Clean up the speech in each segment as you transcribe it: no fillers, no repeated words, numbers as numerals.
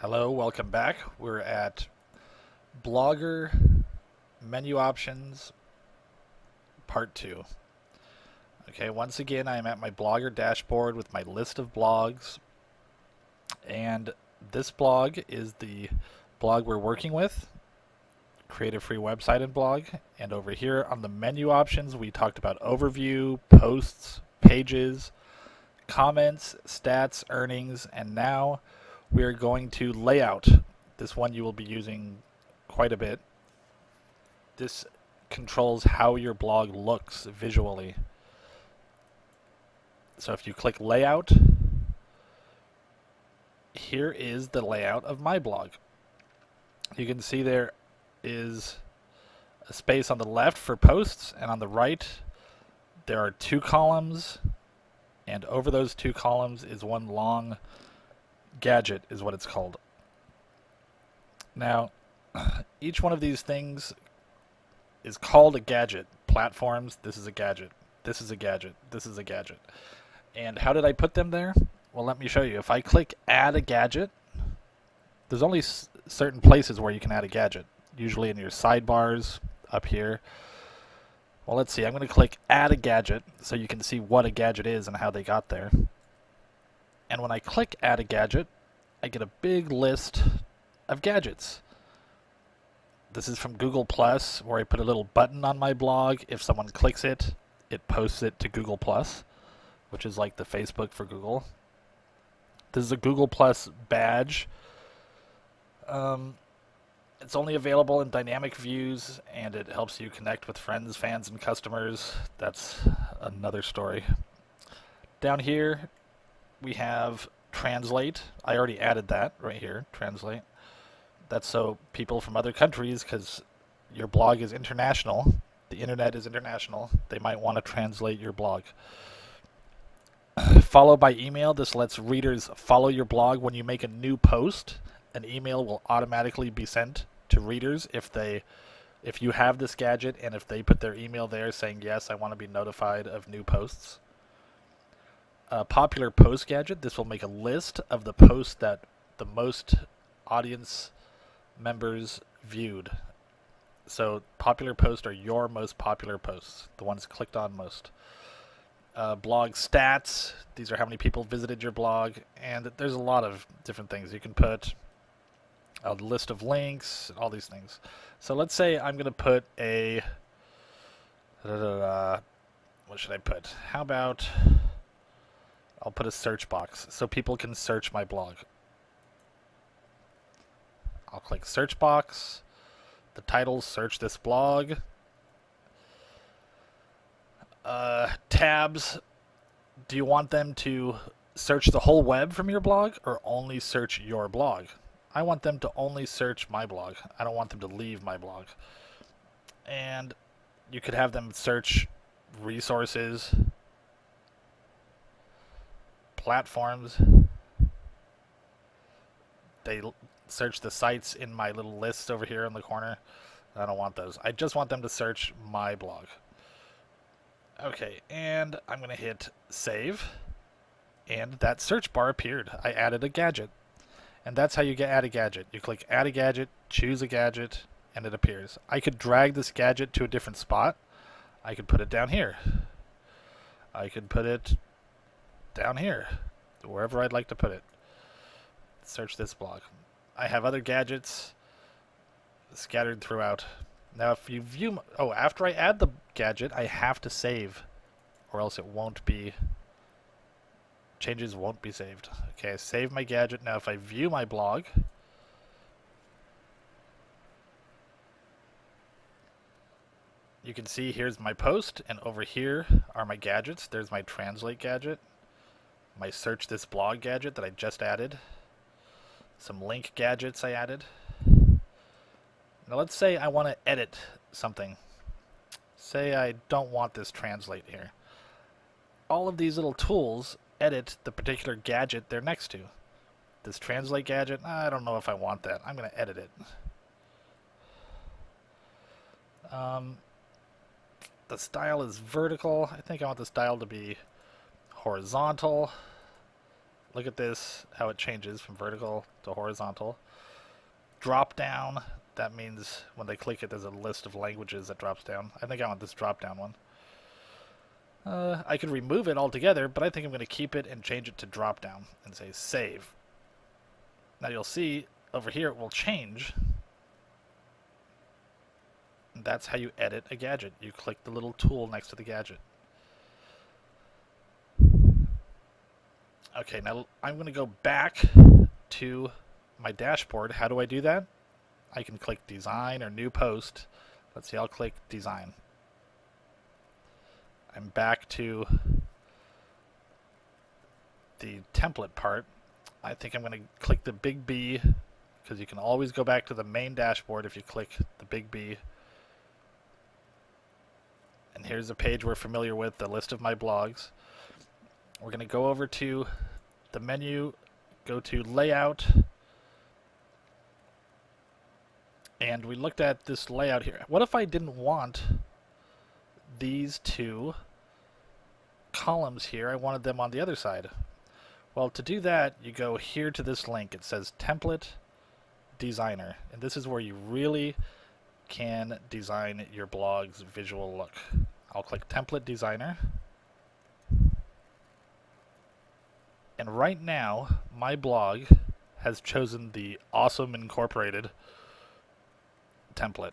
Hello, welcome back. We're at Blogger Menu Options Part 2. Okay, once again, I am at my Blogger dashboard with my list of blogs. And this blog is the blog we're working with, Create a Free Website and Blog. And over here on the menu options, we talked about overview, posts, pages, comments, stats, earnings, and now we are going to layout. This one you will be using quite a bit. This controls how your blog looks visually. So if you click layout, here is the layout of my blog. You can see there is a space on the left for posts, and on the right there are two columns, and over those two columns is one long gadget, is what it's called. Now, each one of these things is called a gadget. Platforms, this is a gadget. This is a gadget. This is a gadget. And how did I put them there? Well, let me show you. If I click add a gadget, there's only certain places where you can add a gadget. Usually in your sidebars up here. Well, let's see. I'm going to click add a gadget so you can see what a gadget is and how they got there. And when I click add a gadget, I get a big list of gadgets. This is from Google Plus, where I put a little button on my blog. If someone clicks it, it posts it to Google Plus, which is like the Facebook for Google. This is a Google Plus badge. It's only available in dynamic views, and it helps you connect with friends, fans, and customers. That's another story. Down here, we have Translate. I already added that right here, Translate. That's so people from other countries, because your blog is international, the internet is international, they might want to translate your blog. Follow by email. This lets readers follow your blog. When you make a new post, an email will automatically be sent to readers if you have this gadget and if they put their email there saying, yes, I want to be notified of new posts. Popular post gadget. This will make a list of the posts that the most audience members viewed. So popular posts are your most popular posts, the ones clicked on most. Blog stats. These are how many people visited your blog, and there's a lot of different things. You can put a list of links, all these things. So let's say I'm going to put a... what should I put? How about... I'll put a search box so people can search my blog. I'll click search box. The title, search this blog. Tabs. Do you want them to search the whole web from your blog or only search your blog? I want them to only search my blog. I don't want them to leave my blog. And you could have them search resources, platforms. They search the sites in my little list over here in the corner. I don't want those. I just want them to search my blog. Okay, and I'm going to hit save. And that search bar appeared. I added a gadget. And that's how you add a gadget. You click add a gadget, choose a gadget, and it appears. I could drag this gadget to a different spot. I could put it down here. I could put it down here, wherever I'd like to put it. Search this blog. I have other gadgets scattered throughout. Now if you view... after I add the gadget, I have to save, or else it won't be... changes won't be saved. Okay, I save my gadget. Now if I view my blog, you can see here's my post, and over here are my gadgets. There's my translate gadget, my search this blog gadget that I just added, some link gadgets I added. Now let's say I want to edit something. Say I don't want this translate here. All of these little tools edit the particular gadget they're next to. This translate gadget, I don't know if I want that. I'm going to edit it. The style is vertical. I think I want the style to be horizontal. Look at this, how it changes from vertical to horizontal. Drop down, that means when they click it, there's a list of languages that drops down. I think I want this drop down one. I could remove it altogether, but I think I'm going to keep it and change it to drop down and say save. Now you'll see over here it will change. And that's how you edit a gadget. You click the little tool next to the gadget. Okay, now I'm going to go back to my dashboard. How do I do that? I can click design or new post. Let's see, I'll click design. I'm back to the template part. I think I'm going to click the big B, because you can always go back to the main dashboard if you click the big B. And here's a page we're familiar with, the list of my blogs. We're going to go over to the menu, go to layout, and we looked at this layout here. What if I didn't want these two columns here? I wanted them on the other side. Well, to do that, you go here to this link. It says Template Designer, and this is where you really can design your blog's visual look. I'll click Template Designer. And right now, my blog has chosen the Awesome Incorporated template.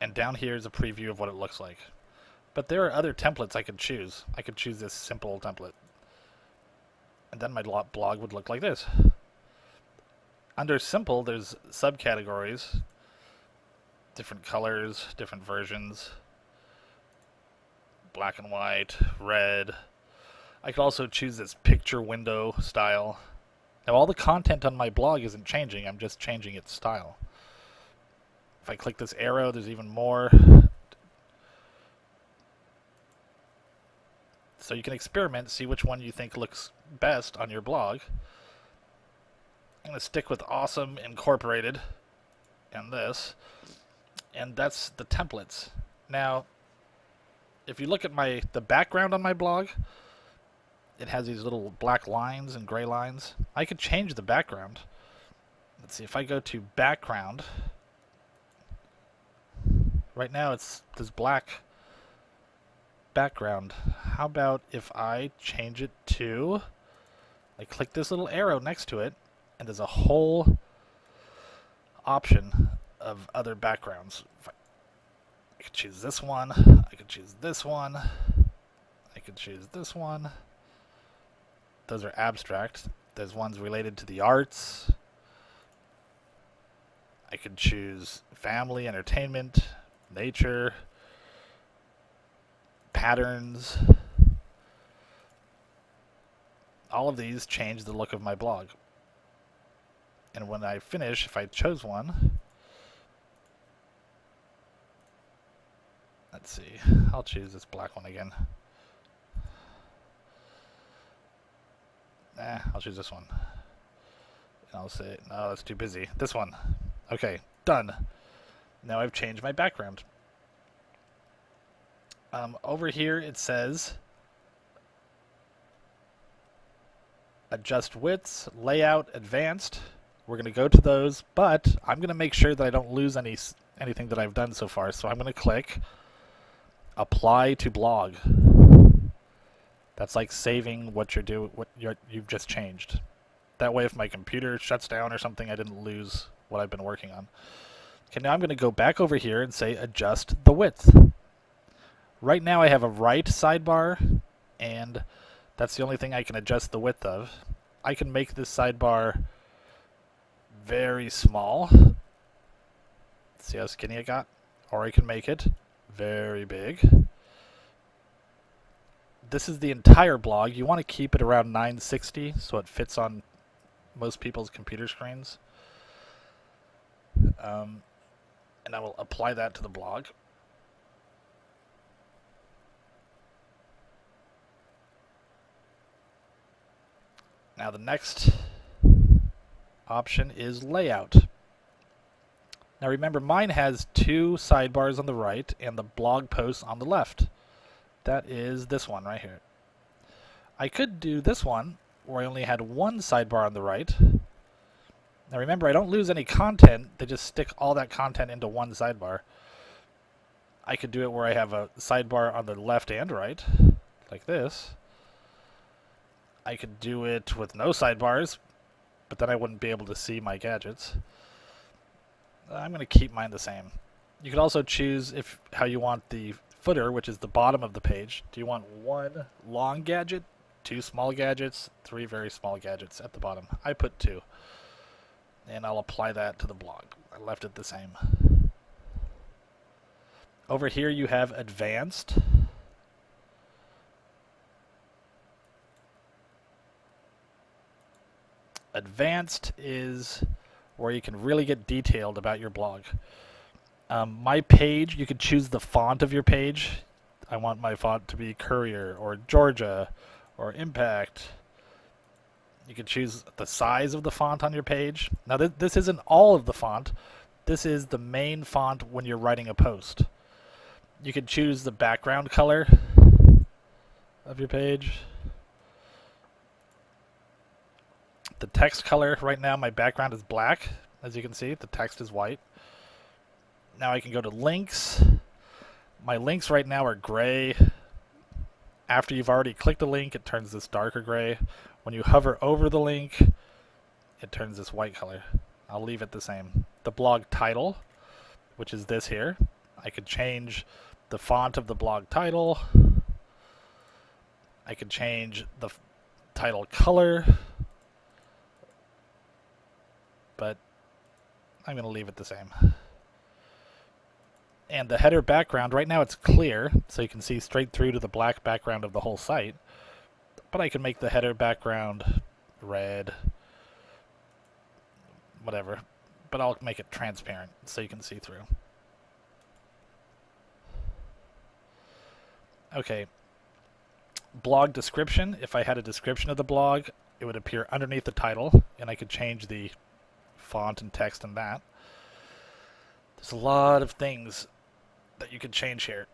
And down here is a preview of what it looks like. But there are other templates I could choose. I could choose this simple template. And then my blog would look like this. Under simple, there's subcategories, different colors, different versions, black and white, red. I could also choose this picture window style. Now all the content on my blog isn't changing, I'm just changing its style. If I click this arrow, there's even more. So you can experiment, see which one you think looks best on your blog. I'm going to stick with Awesome Incorporated and this. And that's the templates. Now, if you look at the background on my blog, it has these little black lines and gray lines. I could change the background. Let's see, if I go to background, right now it's this black background. How about if I change it to, I click this little arrow next to it, and there's a whole option of other backgrounds. I could choose this one, I could choose this one, I could choose this one. Those are abstract. There's ones related to the arts. I could choose family, entertainment, nature, patterns. All of these change the look of my blog. And when I finish, if I chose one, let's see, I'll choose this black one again. I'll choose this one. And I'll say, no, that's too busy. This one. Okay, done. Now I've changed my background. Over here it says adjust widths, layout, advanced. We're going to go to those, but I'm going to make sure that I don't lose anything that I've done so far. So I'm going to click apply to blog. That's like saving what you've just changed. That way if my computer shuts down or something, I didn't lose what I've been working on. Okay, now I'm going to go back over here and say adjust the width. Right now I have a right sidebar, and that's the only thing I can adjust the width of. I can make this sidebar very small. See how skinny it got? Or I can make it very big. This is the entire blog. You want to keep it around 960 so it fits on most people's computer screens. And I will apply that to the blog. Now the next option is layout. Now remember, mine has two sidebars on the right and the blog posts on the left. That is this one right here. I could do this one where I only had one sidebar on the right. Now remember, I don't lose any content, they just stick all that content into one sidebar. I could do it where I have a sidebar on the left and right, like this. I could do it with no sidebars, but then I wouldn't be able to see my gadgets. I'm going to keep mine the same. You could also choose how you want the footer, which is the bottom of the page. Do you want one long gadget, two small gadgets, three very small gadgets at the bottom? I put two. And I'll apply that to the blog. I left it the same. Over here you have advanced. Advanced is where you can really get detailed about your blog. My page, you could choose the font of your page. I want my font to be Courier or Georgia or Impact. You can choose the size of the font on your page. Now this isn't all of the font. This is the main font when you're writing a post. You can choose the background color of your page. The text color, right now my background is black. As you can see, the text is white. Now I can go to links. My links right now are gray. After you've already clicked a link, it turns this darker gray. When you hover over the link, it turns this white color. I'll leave it the same. The blog title, which is this here. I could change the font of the blog title. I could change the title color. But I'm going to leave it the same. And the header background, right now it's clear, so you can see straight through to the black background of the whole site. But I can make the header background red, whatever. But I'll make it transparent so you can see through. Okay. Blog description. If I had a description of the blog, it would appear underneath the title, and I could change the font and text in that. There's a lot of things that you could change here.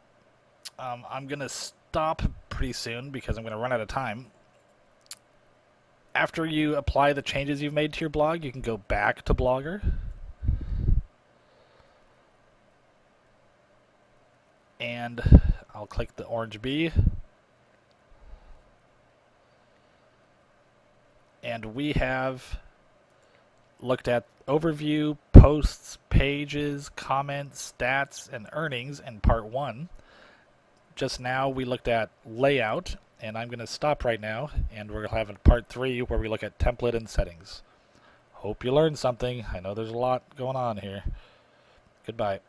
I'm going to stop pretty soon because I'm going to run out of time. After you apply the changes you've made to your blog, you can go back to Blogger. And I'll click the orange B. And we have looked at overview, posts, pages, comments, stats, and earnings in part 1. Just now we looked at layout, and I'm going to stop right now, and we're going to have a part 3 where we look at template and settings. Hope you learned something. I know there's a lot going on here. Goodbye.